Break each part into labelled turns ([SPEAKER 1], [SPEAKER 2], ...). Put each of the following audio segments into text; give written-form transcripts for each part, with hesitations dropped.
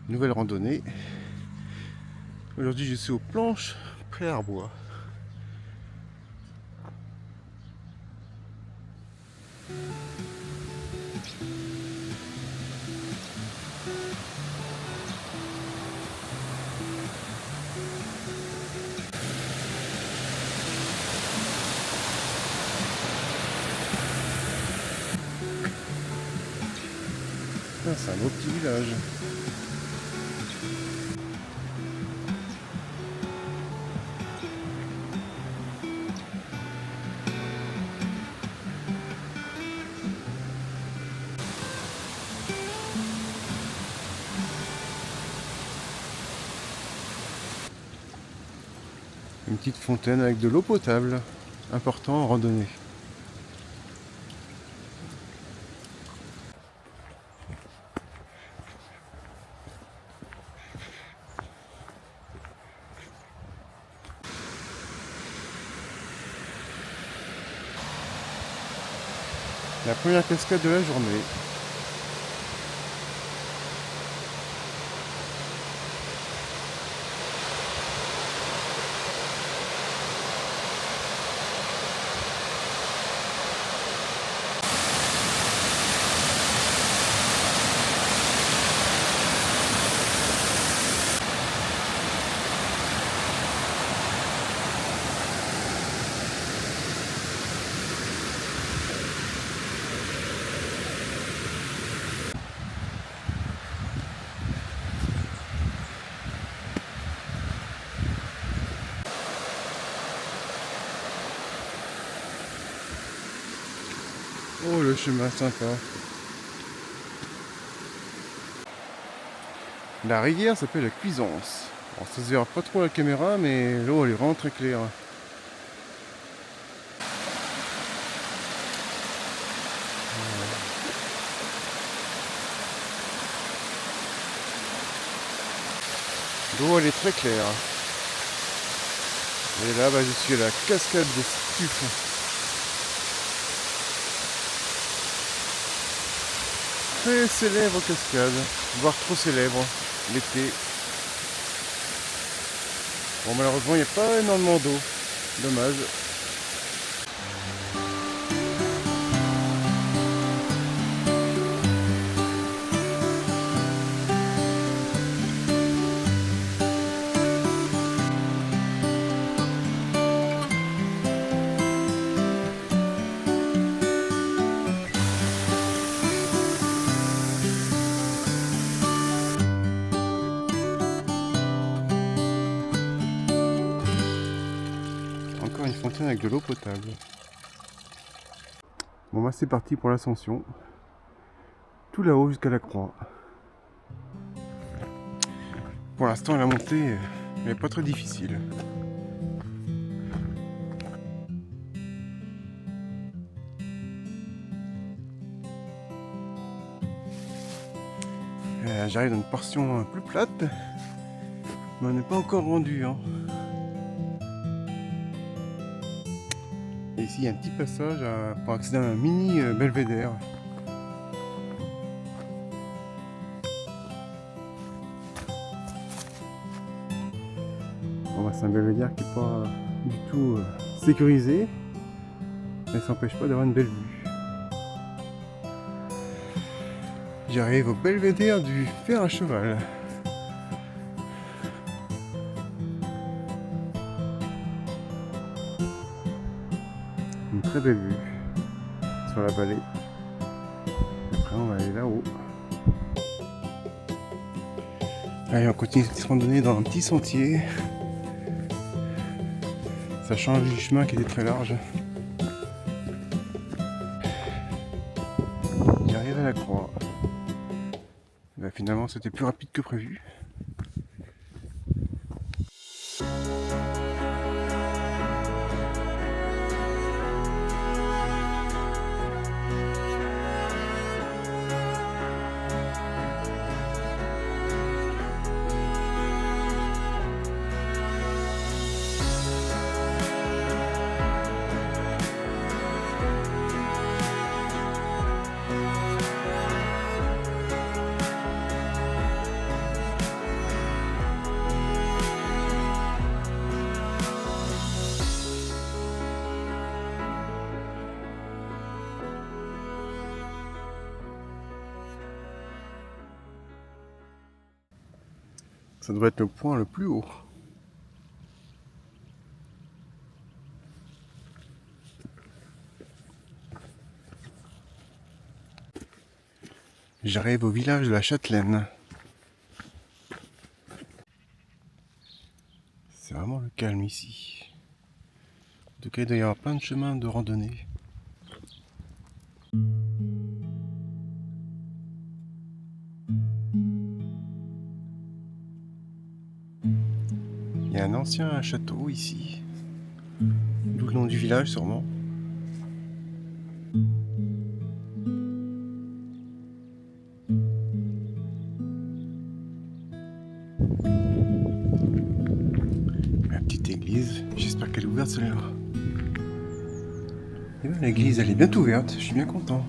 [SPEAKER 1] Nouvelle randonnée. Aujourd'hui je suis aux planches près à Arbois. Ah, c'est un beau petit village. Une petite fontaine avec de l'eau potable. Important en randonnée. La première cascade de la journée. Oh, le chemin sympa. La rivière s'appelle la Cuisance. Alors, ça se verra pas trop à la caméra, mais l'eau elle est vraiment très claire. L'eau elle est très claire. Et là je suis à la cascade des Stupes. Très célèbre cascade, voire trop célèbre l'été. Bon, malheureusement il n'y a pas énormément d'eau, dommage. Encore une fontaine avec de l'eau potable. Bon c'est parti pour l'ascension. Tout là-haut jusqu'à la croix. Pour l'instant la montée n'est pas très difficile. J'arrive dans une portion plus plate, mais on n'est pas encore rendu. Et ici il y a un petit passage pour accéder à un mini belvédère. Bon, c'est un belvédère qui n'est pas du tout sécurisé, mais ça n'empêche pas d'avoir une belle vue. J'arrive au belvédère du Fer à cheval. Une très belle vue sur la vallée. Après on va aller là-haut. Allez, on continue cette randonnée dans un petit sentier. Ça change du chemin qui était très large. J'arrive à la croix. Bah, finalement c'était plus rapide que prévu. Ça doit être le point le plus haut. J'arrive au village de la Châtelaine. C'est vraiment le calme ici. En tout cas, il doit y avoir plein de chemins de randonnée. Il y a un ancien château ici, d'où le nom du village sûrement. La petite église, j'espère qu'elle est ouverte celle-là. Et bien l'église elle est bien ouverte, je suis bien content.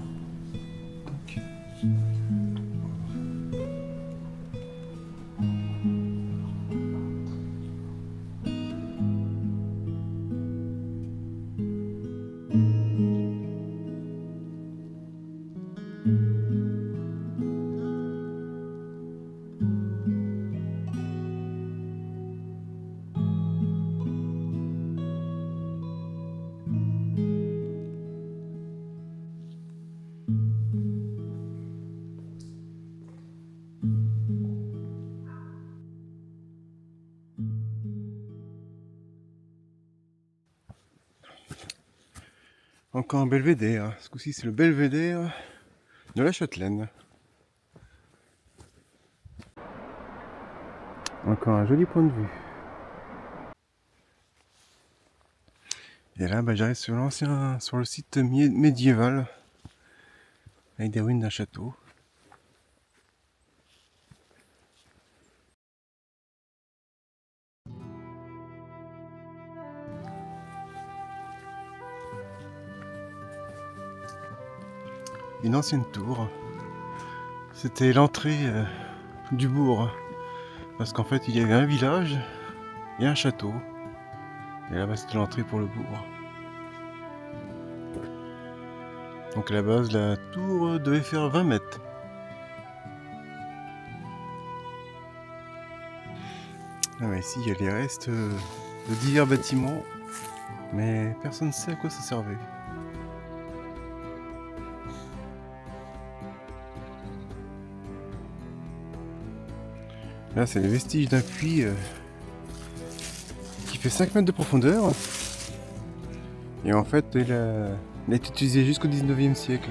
[SPEAKER 1] Encore un belvédère, ce coup-ci c'est le belvédère de la Châtelaine. Encore un joli point de vue. Et là j'arrive sur le site médiéval avec des ruines d'un château. Une ancienne tour. C'était l'entrée du bourg. Parce qu'en fait il y avait un village et un château. Et là-bas c'était l'entrée pour le bourg. Donc à la base la tour devait faire 20 mètres. Ah ouais, ici il y a les restes de divers bâtiments. Mais personne ne sait à quoi ça servait. Là c'est les vestiges d'un puits qui fait 5 mètres de profondeur. Et en fait il a été utilisé jusqu'au 19e siècle.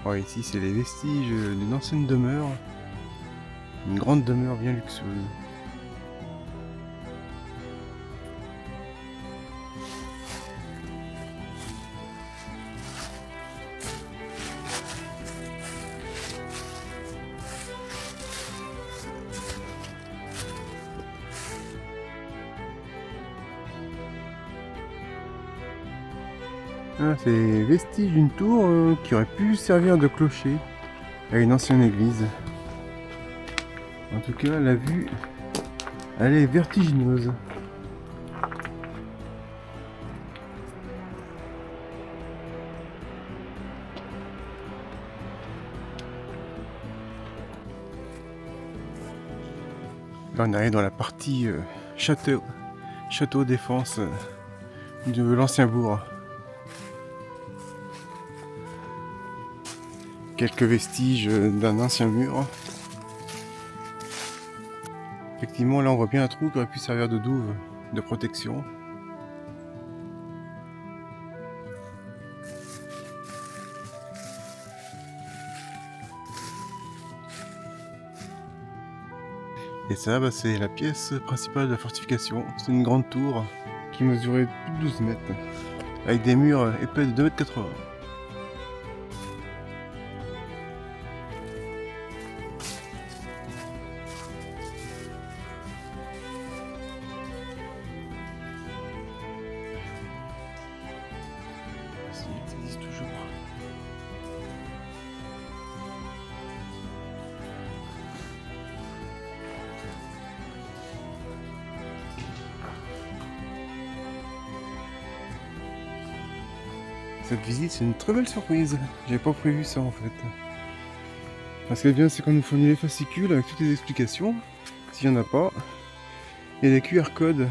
[SPEAKER 1] Ouais, ici c'est les vestiges d'une ancienne demeure. Une grande demeure bien luxueuse. Ah, c'est les vestiges d'une tour qui aurait pu servir de clocher à une ancienne église. En tout cas, la vue, elle est vertigineuse. Là, on arrive dans la partie château défense de l'ancien bourg. Quelques vestiges d'un ancien mur. Effectivement, là on voit bien un trou qui aurait pu servir de douve de protection. Et ça, c'est la pièce principale de la fortification. C'est une grande tour qui mesurait plus de 12 mètres, avec des murs épais de 2,80 m. Ça existe toujours. Cette visite, c'est une très belle surprise. J'avais pas prévu ça en fait. Ce qui est bien, c'est qu'on nous fournit les fascicules avec toutes les explications. S'il n'y en a pas, il y a des QR codes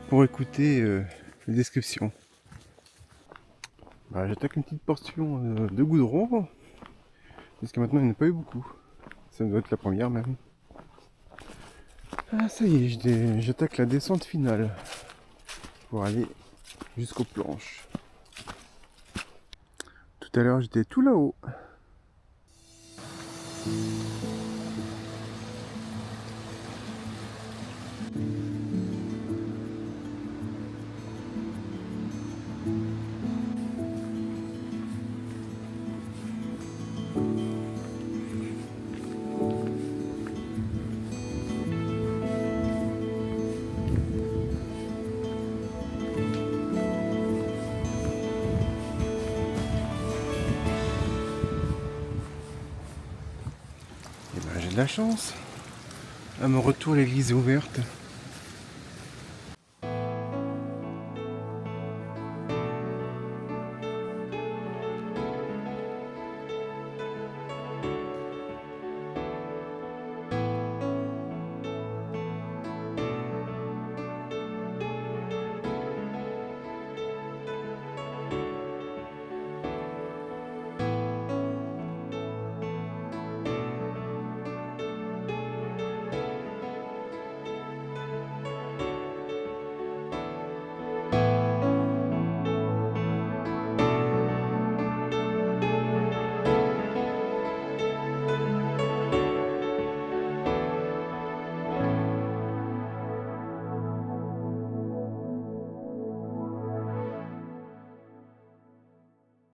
[SPEAKER 1] pour écouter les descriptions. J'attaque une petite portion de goudron, jusqu'à maintenant il n'y en a pas eu beaucoup. Ça doit être la première même. Ah, ça y est, j'attaque la descente finale pour aller jusqu'aux planches. Tout à l'heure j'étais tout là-haut. J'ai de la chance. À mon retour, l'église est ouverte.